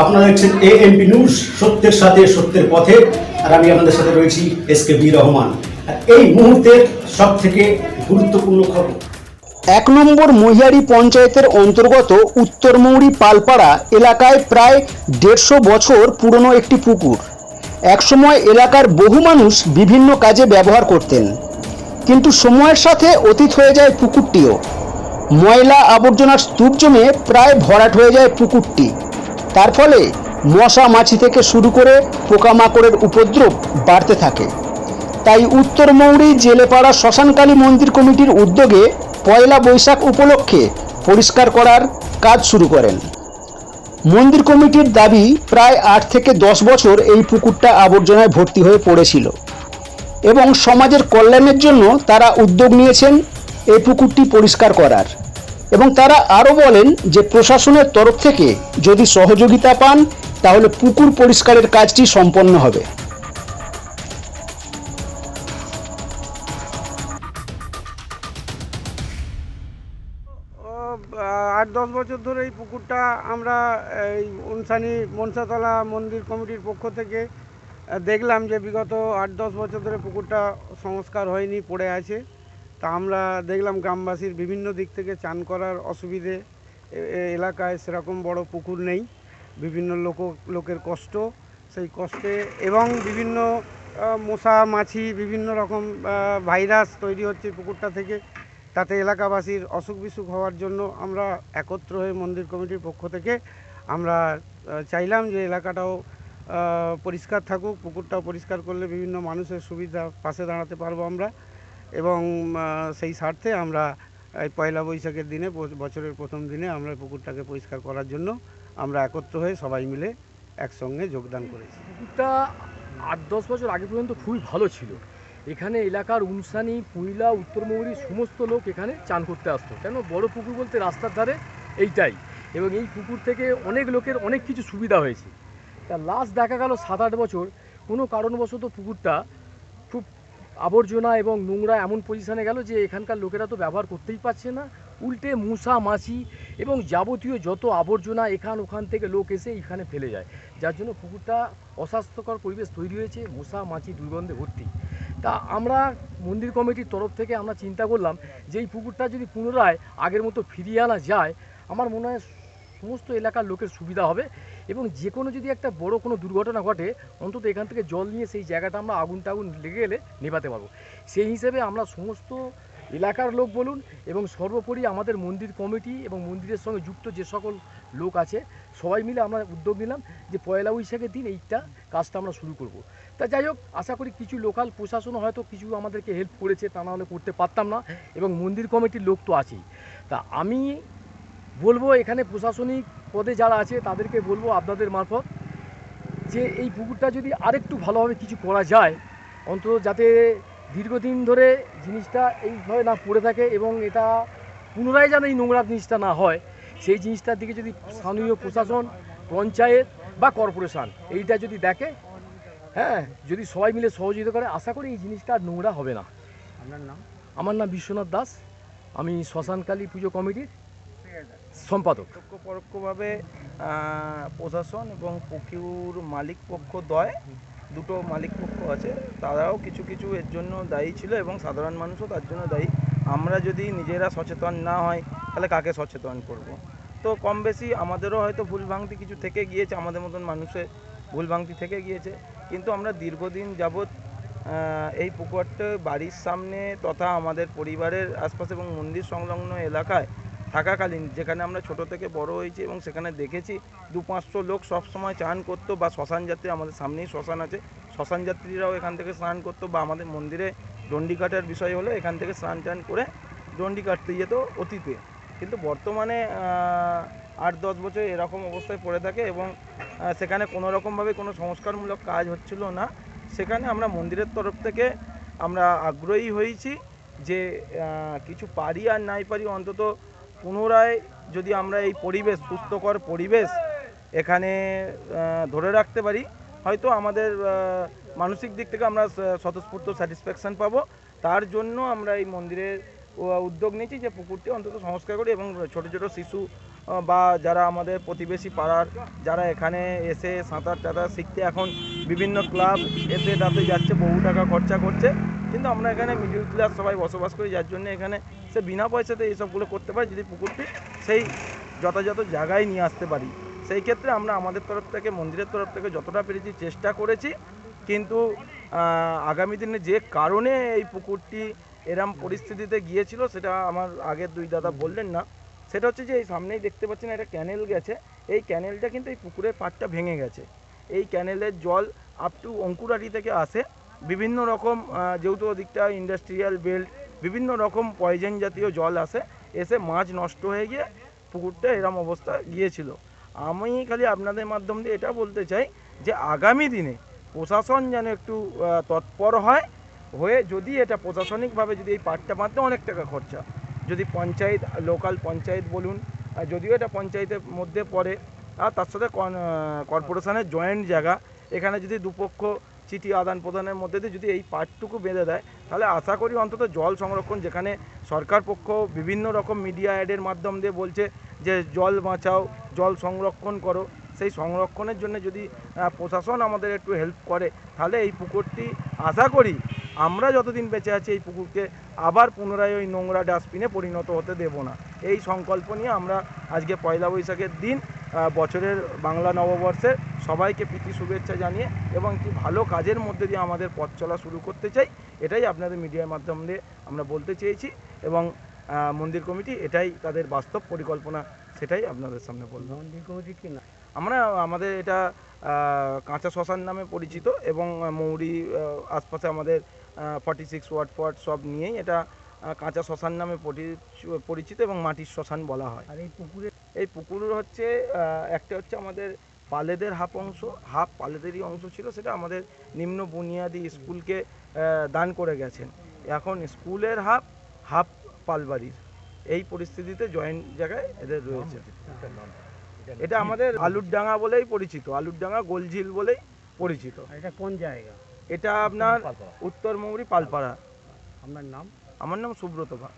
আপনারা দেখছেন AMP news, সত্যের সাথে সত্যের পথে। আর আমি আপনাদের সাথে রয়েছি এসকে বি রহমান। আর এই মুহূর্তের সব থেকে গুরুত্বপূর্ণ খবর। ১ নম্বর মহিয়ারি পঞ্চায়েতের অন্তর্গত উত্তর মৌরি পালপাড়া এলাকায় প্রায় ১৫০ বছর পুরনো একটি পুকুর। একসময় এলাকার বহু মানুষ বিভিন্ন কাজে ব্যবহার করতেন, কিন্তু সময়ের সাথে অতীত হয়ে যায় পুকুরটিও। ময়লা আবর্জনার স্তূপ জমে প্রায় ভরাট হয়ে যায় পুকুরটি। তার ফলে মশা মাছি থেকে শুরু করে পোকামাকড়ের উপদ্রব বাড়তে থাকে। তাই উত্তর মৌরি জেলেপাড়া শ্মশানকালী মন্দির কমিটির উদ্যোগে পয়লা বৈশাখ উপলক্ষে পরিষ্কার করার কাজ শুরু করেন। মন্দির কমিটির দাবি, প্রায় ৮ থেকে ১০ বছর এই পুকুরটা আবর্জনায় ভর্তি হয়ে পড়েছিল এবং সমাজের কল্যাণের জন্য তারা উদ্যোগ নিয়েছেন এই পুকুরটি পরিষ্কার করার। এবং তারা আরও বলেন যে প্রশাসনের তরফ থেকে যদি সহযোগিতা পান তাহলে পুকুর পরিষ্কারের কাজটি সম্পন্ন হবে। ৮-১০ বছর ধরে এই পুকুরটা আমরা এই উনসানি মনসাতলা মন্দির কমিটির পক্ষ থেকে দেখলাম যে বিগত ৮-১০ বছর ধরে পুকুরটা সংস্কার হয়নি, পড়ে আছে। তা আমরা দেখলাম গ্রামবাসীর বিভিন্ন দিক থেকে চান করার অসুবিধে, এলাকায় সেরকম বড় পুকুর নেই, বিভিন্ন লোকের কষ্ট, সেই কষ্টে এবং বিভিন্ন মশা মাছি বিভিন্ন রকম ভাইরাস তৈরি হচ্ছে পুকুরটা থেকে। তাতে এলাকাবাসীর অসুখ বিসুখ হওয়ার জন্য আমরা একত্র হয়ে মন্দির কমিটির পক্ষ থেকে আমরা চাইলাম যে এলাকাটাও পরিষ্কার থাকুক, পুকুরটাও পরিষ্কার করলে বিভিন্ন মানুষের সুবিধা পাশে দাঁড়াতে পারবো আমরা। এবং সেই স্বার্থে আমরা এই পয়লা বৈশাখের দিনে, বছরের প্রথম দিনে আমরা পুকুরটাকে পরিষ্কার করার জন্য আমরা একত্র হয়ে সবাই মিলে একসঙ্গে যোগদান করেছি। পুকুরটা ৮-১০ বছর আগে পর্যন্ত খুবই ভালো ছিল। এখানে এলাকার উনসানি, পুইলা, উত্তর মৌরি সমস্ত লোক এখানে চান করতে আসতো। কেন, বড় পুকুর বলতে রাস্তার ধারে এইটাই, এবং এই পুকুর থেকে অনেক লোকের অনেক কিছু সুবিধা হয়েছে। তা লাস্ট দেখা গেল ৭-৮ বছর কোনো কারণবশত পুকুরটা খুব আবর্জনা এবং নোংরা এমন পজিশানে গেল যে এখানকার লোকেরা তো ব্যবহার করতেই পারছে না, উল্টে মশা মাছি এবং যাবতীয় যত আবর্জনা ওখান থেকে লোক এসে এখানে ফেলে যায়, যার জন্য পুকুরটা অস্বাস্থ্যকর পরিবেশ তৈরি হয়েছে, মশা মাছি দুর্গন্ধে ভর্তি। তা আমরা মন্দির কমিটির তরফ থেকে আমরা চিন্তা করলাম যে এই পুকুরটা যদি পুনরায় আগের মতো ফিরিয়ে আনা যায়, আমার মনে হয় সমস্ত এলাকার লোকের সুবিধা হবে এবং যে কোনো যদি একটা বড় কোনো দুর্ঘটনা ঘটে, অন্তত এখান থেকে জল নিয়ে সেই জায়গাটা আমরা আগুন লেগে গেলে নেভাতে পারবো। সেই হিসেবে আমরা সমস্ত এলাকার লোক বলুন এবং সর্বোপরি আমাদের মন্দির কমিটি এবং মন্দিরের সঙ্গে যুক্ত যে সকল লোক আছে সবাই মিলে আমরা উদ্যোগ নিলাম যে পয়লা বৈশাখের দিন এইটা কাজটা আমরা শুরু করব। তা যাই হোক, আশা করি কিছু লোকাল প্রশাসনও হয়তো কিছু আমাদেরকে হেল্প করেছে, তা নাহলে করতে পারতাম না, এবং মন্দির কমিটির লোক তো আছেই। তা আমি বলবো এখানে প্রশাসনিক পদে যারা আছে তাদেরকে বলবো আপনাদের মারফত যে এই পুকুরটা যদি আরেকটু ভালোভাবে কিছু করা যায়, অন্তত যাতে দীর্ঘদিন ধরে জিনিসটা এইভাবে না পড়ে থাকে এবং এটা পুনরায় যেন এই নোংরা জিনিসটা না হয়, সেই জিনিসটার দিকে যদি স্থানীয় প্রশাসন, পঞ্চায়েত বা কর্পোরেশন এইটা যদি দেখে, হ্যাঁ, যদি সবাই মিলে সহযোগিতা করে, আশা করি এই জিনিসটা আর নোংরা হবে না। আপনার নাম? আমার নাম বিশ্বনাথ দাস, আমি শ্মশানকালী পুজো কমিটির সম্পাদক। পরোক্ষভাবে প্রশাসন এবং পুকুর মালিক পক্ষ দ্বয়, দুটো মালিক পক্ষ আছে, তারাও কিছু কিছু এর জন্য দায়ী ছিল এবং সাধারণ মানুষও তার জন্য দায়ী। আমরা যদি নিজেরা সচেতন না হয় তাহলে কাকে সচেতন করব? তো কম বেশি আমাদেরও হয়তো ভুলভ্রান্তি কিছু থেকে গিয়েছে, আমাদের মতন মানুষের ভুলভ্রান্তি থেকে গিয়েছে, কিন্তু আমরা দীর্ঘদিন যাবৎ এই পুকুরটা বাড়ির সামনে তথা আমাদের পরিবারের আশপাশে এবং মন্দির সংলগ্ন এলাকায় থাকাকালীন, যেখানে আমরা ছোট থেকে বড় হয়েছি এবং সেখানে দেখেছি 200-500 লোক সবসময় চান করতো, বা শ্মশান যাত্রী, আমাদের সামনেই শ্মশান আছে, শ্মশান যাত্রীরাও এখান থেকে স্নান করতো, বা আমাদের মন্দিরে ডন্ডি কাটার বিষয় হলো এখান থেকে স্নান টান করে ডন্ডি কাটতে যেত অতীতে। কিন্তু বর্তমানে ৮-১০ বছর এরকম অবস্থায় পড়ে থাকে এবং সেখানে কোনো রকমভাবে কোনো সংস্কারমূলক কাজ হচ্ছিল না। সেখানে আমরা মন্দিরের তরফ থেকে আমরা আগ্রহী হয়েছি যে কিছু পারি আর নাই পারি, অন্তত পুনরায় যদি আমরা এই পরিবেশ, সুস্থকর পরিবেশ এখানে ধরে রাখতে পারি, হয়তো আমাদের মানসিক দিক থেকে আমরা স্বতঃস্ফূর্ত স্যাটিসফ্যাকশান পাবো। তার জন্য আমরা এই মন্দিরের উদ্যোগ নিয়েছি যে পুকুরটি অন্তত সংস্কার করি এবং ছোটো ছোটো শিশু বা যারা আমাদের প্রতিবেশী পাড়ার যারা এখানে এসে সাঁতার টাতার শিখতে এখন বিভিন্ন ক্লাব এতে তাতে যাচ্ছে, বহু টাকা খরচা করছে, কিন্তু আমরা এখানে মিডল ক্লাস সবাই বসবাস করি, যার জন্য এখানে সে বিনা পয়সাতে এইসবগুলো করতে পারে যদি পুকুরটি সেই যথাযথ জায়গায় নিয়ে আসতে পারি। সেই ক্ষেত্রে আমরা আমাদের তরফ থেকে, মন্দিরের তরফ থেকে যতটা পেরেছি চেষ্টা করেছি, কিন্তু আগামী দিনে যে কারণে এই পুকুরটি এরম পরিস্থিতিতে গিয়েছিল সেটা আমার আগের দুই দাদা বললেন না। সেটা হচ্ছে যে এই সামনেই দেখতে পাচ্ছেন একটা ক্যানেল গেছে, এই ক্যানেলটা কিন্তু এই পুকুরের পাড়টা ভেঙে গেছে। এই ক্যানেলের জল আপ টু অঙ্কুরাটি থেকে আসে, বিভিন্ন রকম যেহেতু ওদিকটা ইন্ডাস্ট্রিয়াল বেল্ট, বিভিন্ন রকম পয়জন জাতীয় জল আসে, এসে মাছ নষ্ট হয়ে গিয়ে পুকুরটা এরম অবস্থা গিয়েছিল। আমি খালি আপনাদের মাধ্যম দিয়ে এটা বলতে চাই যে আগামী দিনে প্রশাসন যেন একটু তৎপর হয়ে যদি এটা প্রশাসনিকভাবে যদি এই পাড়টা বাঁধতে অনেক টাকা খরচা, যদি পঞ্চায়েত, লোকাল পঞ্চায়েত বলুন, যদিও এটা পঞ্চায়েতের মধ্যে পড়ে, আর তার সাথে কর্পোরেশনের জয়েন্ট জায়গা, এখানে যদি দুপক্ষ চিঠি আদান প্রদানের মধ্যে দিয়ে যদি এই পার্টটুকু বেঁধে দেয়, তাহলে আশা করি অন্তত জল সংরক্ষণ, যেখানে সরকার পক্ষ বিভিন্ন রকম মিডিয়া অ্যাডের মাধ্যম দিয়ে বলছে যে জল বাঁচাও, জল সংরক্ষণ করো, সেই সংরক্ষণের জন্য যদি প্রশাসন আমাদের একটু হেল্প করে, তাহলে এই পুকুরটি আশা করি আমরা যতদিন বেঁচে আছি এই পুকুরকে আবার পুনরায় ওই নোংরা ডাস্টবিনে পরিণত হতে দেব না। এই সংকল্প নিয়ে আমরা আজকে পয়লা বৈশাখের দিন বছরের বাংলা নববর্ষের সবাইকে প্রীতি শুভেচ্ছা জানিয়ে এবং কি ভালো কাজের মধ্যে দিয়ে আমাদের পথ চলা শুরু করতে চাই, এটাই আপনাদের মিডিয়ার মাধ্যম দিয়ে আমরা বলতে চেয়েছি, এবং মন্দির কমিটি এটাই তাদের বাস্তব পরিকল্পনা, সেটাই আপনাদের সামনে বলবো। মন্দির কমিটি কি না? আমাদের এটা কাঁচা শ্মশান নামে পরিচিত, এবং মৌরি আশপাশে আমাদের 46 ওয়ার্ড ফোয়ার্ড সব নিয়েই এটা কাঁচা শ্মশান নামে পরিচিত এবং মাটির শ্মশান বলা হয়। আর এই পুকুর হচ্ছে একটা হচ্ছে আমাদের পালেদের হাফ পালেদেরই অংশ ছিল, সেটা আমাদের নিম্ন বুনিয়াদী স্কুলকে দান করে গেছেন। এখন স্কুলের হাফ পালবাড়ির, এই পরিস্থিতিতে জয়েন্ট জায়গায় এদের রয়েছে। এটা আমাদের আলুর ডাঙ্গা বলেই পরিচিত, আলুর ডাঙ্গা গোলঝিল বলেই পরিচিত। এটা কোন জায়গা? এটা আপনার উত্তর মৌরি পালপাড়া। আপনার নাম? আমার নাম সুব্রত ভাগ।